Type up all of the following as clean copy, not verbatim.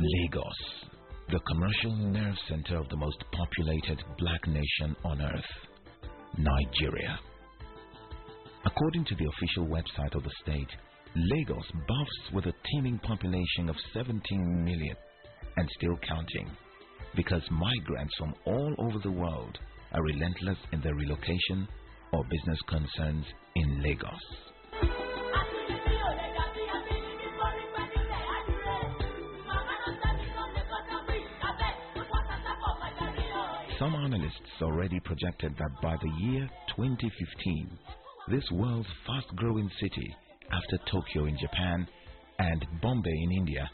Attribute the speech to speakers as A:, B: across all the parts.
A: Lagos, the commercial nerve center of the most populated black nation on earth, Nigeria. According to the official website of the state, Lagos boasts with a teeming population of 17 million and still counting, because migrants from all over the world are relentless in their relocation or business concerns in Lagos. Some analysts already projected that by the year 2015, this world's fast-growing city, after Tokyo in Japan and Bombay in India,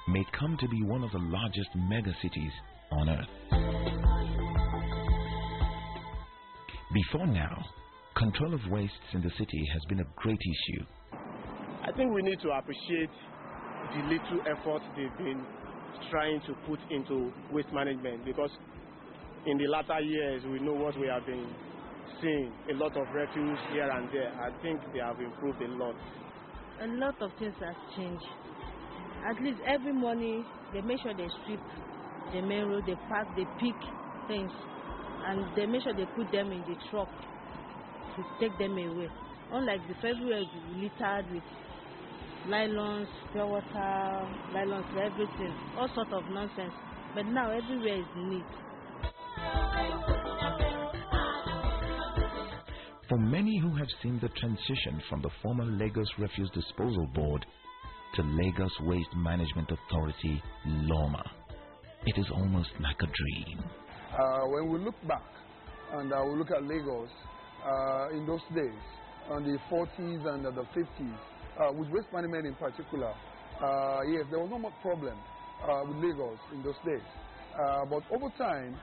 A: may come to be one of the largest megacities on earth. Before now, control of wastes in the city has been a great issue.
B: I think we need to appreciate the little effort they've been trying to put into waste management, because in the latter years we know what we have been seeing, a lot of refuse here and there. I think they have improved a lot.
C: A lot of things have changed. At least every morning they make sure they sweep the main road, they pack, they pick things, and they make sure they put them in the truck to take them away. Unlike the everywhere is littered with nylons, pure water, nylons, everything, all sorts of nonsense. But now everywhere is neat.
A: For many who have seen the transition from the former Lagos Refuse Disposal Board to Lagos Waste Management Authority, LAWMA, it is almost like a dream.
D: When we look back and we look at Lagos in those days, on the 40s and the 50s, with waste management in particular, yes, there was no much problem with Lagos in those days. But over time,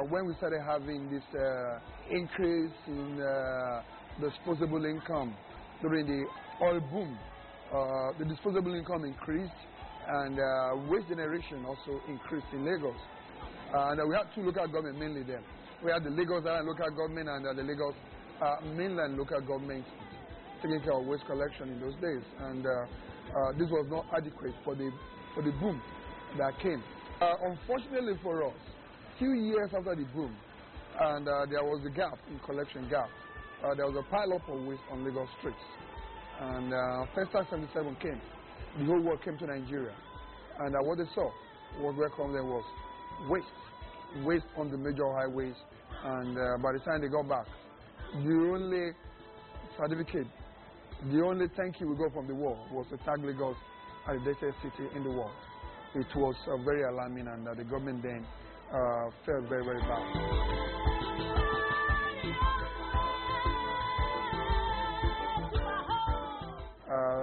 D: when we started having this increase in disposable income during the oil boom, the disposable income increased, and waste generation also increased in Lagos. And we had two local government mainly then. We had the Lagos Island local government and the Lagos mainland local government taking care of waste collection in those days. And this was not adequate for the boom that came. Unfortunately for us, few years after the boom, and there was a gap in collection gap. There was a pile up of waste on Lagos streets, and Festa 77 came. The whole world came to Nigeria, and what they saw was welcome. There was waste on the major highways, and by the time they got back, the only certificate, the only thank you we got from the world was to tag Lagos as the dirtiest city in the world. It was very alarming, and the government then felt very, very bad.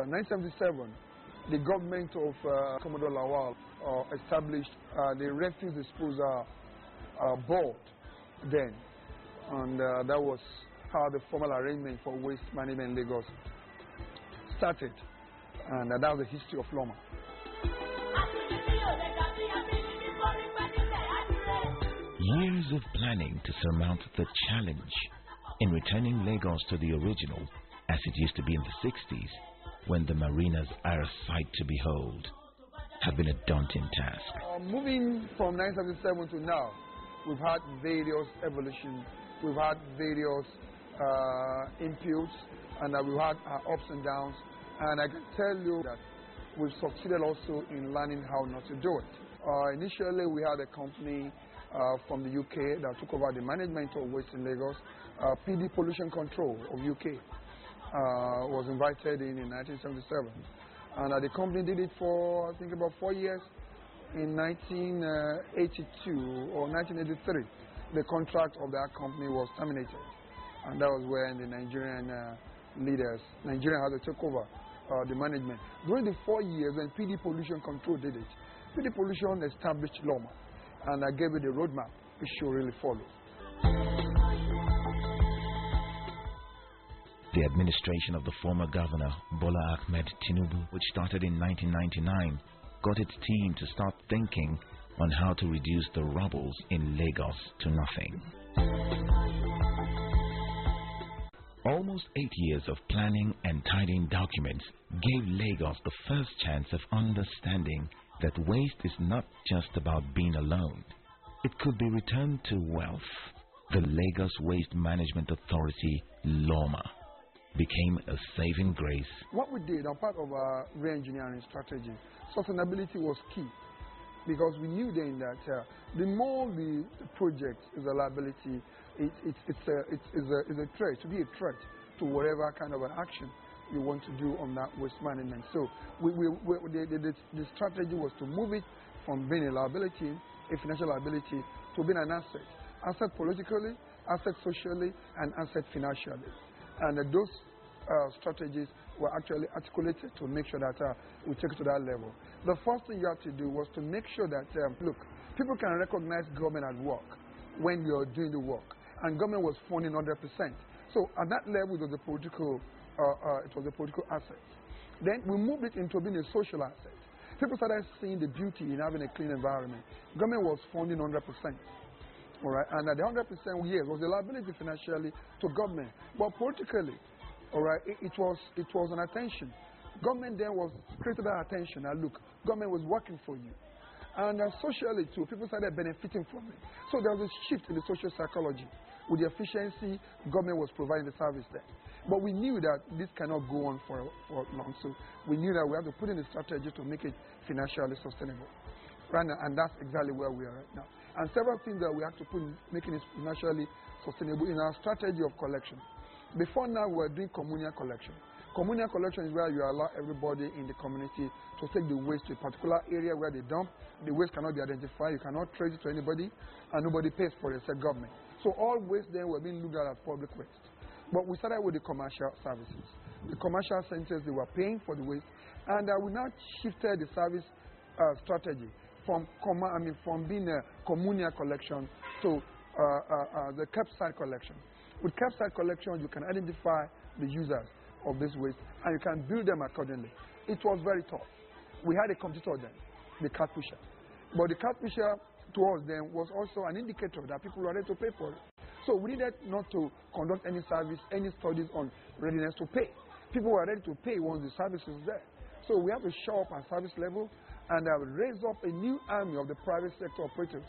D: 1977, the government of Commodore Lawal established the Refuse Disposal Board then, and that was how the formal arrangement for waste management in Lagos started, and that was the history of LAWMA.
A: Years of planning to surmount the challenge in returning Lagos to the original as it used to be in the 60s, when the marinas are a sight to behold, have been a daunting task.
D: Moving from 1977 to now, we've had various evolutions, we've had various inputs, and we've had ups and downs, and I can tell you that we've succeeded also in learning how not to do it. Initially, we had a company from the UK that took over the management of waste in Lagos. PD Pollution Control of UK was invited in 1977, and the company did it for I think about 4 years. In 1982 or 1983, the contract of that company was terminated, and that was when the Nigerian Nigeria had to take over the management. During the 4 years when PD Pollution Control did it, PD Pollution established LAWMA, and I gave it a roadmap which should really follow.
A: The administration of the former governor, Bola Ahmed Tinubu, which started in 1999, got its team to start thinking on how to reduce the rubbles in Lagos to nothing. Almost 8 years of planning and tidying documents gave Lagos the first chance of understanding that waste is not just about being alone. It could be returned to wealth. The Lagos Waste Management Authority, LAWMA, became a saving grace.
D: What we did, as part of our re-engineering strategy, sustainability was key, because we knew then that the more the project is a liability, it's a threat, to be a threat to whatever kind of an action you want to do on that waste management. So the strategy was to move it from being a liability, a financial liability, to being an asset. Asset politically, asset socially, and asset financially. And those strategies were actually articulated to make sure that we take it to that level. The first thing you have to do was to make sure that, look, people can recognize government at work when you're doing the work. And government was funding 100%. So at that level, it was a political asset. Then we moved it into being a social asset. People started seeing the beauty in having a clean environment. Government was funding 100%. All right, and the 100%, yes, was a liability financially to government, but politically, all right, it was an attention. Government then was created that attention. Now look, government was working for you, and socially too, people started benefiting from it. So there was a shift in the social psychology. With the efficiency, government was providing the service there. But we knew that this cannot go on for long, so we knew that we have to put in a strategy to make it financially sustainable. Right now, and that's exactly where we are right now. And several things that we have to put in making it financially sustainable in our strategy of collection. Before now, we were doing communal collection. Communal collection is where you allow everybody in the community to take the waste to a particular area where they dump. The waste cannot be identified, you cannot trace it to anybody, and nobody pays for it except government. So all waste then were being looked at as public waste. But we started with the commercial services. The commercial centers, they were paying for the waste, and we now shifted the service strategy from being a communal collection to the curbside collection. With curbside collection, you can identify the users of this waste and you can bill them accordingly. It was very tough. We had a competitor then, the card pusher. But the card pusher to us then was also an indicator that people were ready to pay for it. So we needed not to conduct any service, any studies on readiness to pay. People were ready to pay once the service was there. So we have to show up at service level and raise up a new army of the private sector operators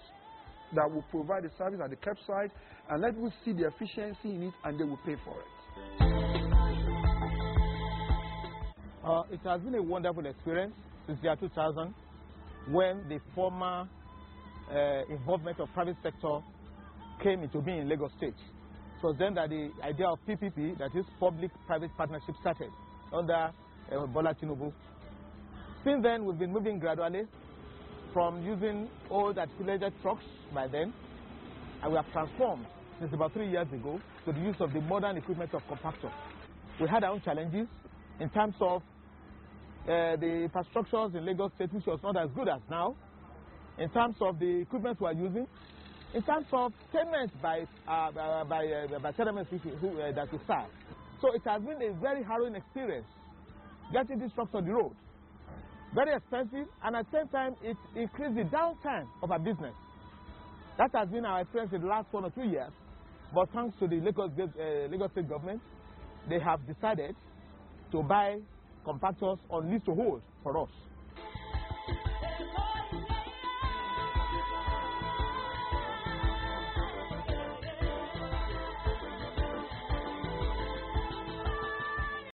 D: that will provide the service at the curbside and let people see the efficiency in it and they will pay for it.
E: It has been a wonderful experience since the year 2000 when the former involvement of private sector came into being in Lagos State. It was then that the idea of PPP, that is public-private partnership, started under Bola Tinubu. Since then, we've been moving gradually from using old articulated trucks by then, and we have transformed since about 3 years ago to the use of the modern equipment of compactors. We had our own challenges in terms of the infrastructures in Lagos State, which was not as good as now, in terms of the equipment we are using, in terms of payments by settlements that we serve. So it has been a very harrowing experience getting these trucks on the road. Very expensive, and at the same time, it increased the downtime of our business. That has been our experience in the last 1 or 2 years. But thanks to the Lagos State government, they have decided to buy compactors on lease to hold for us.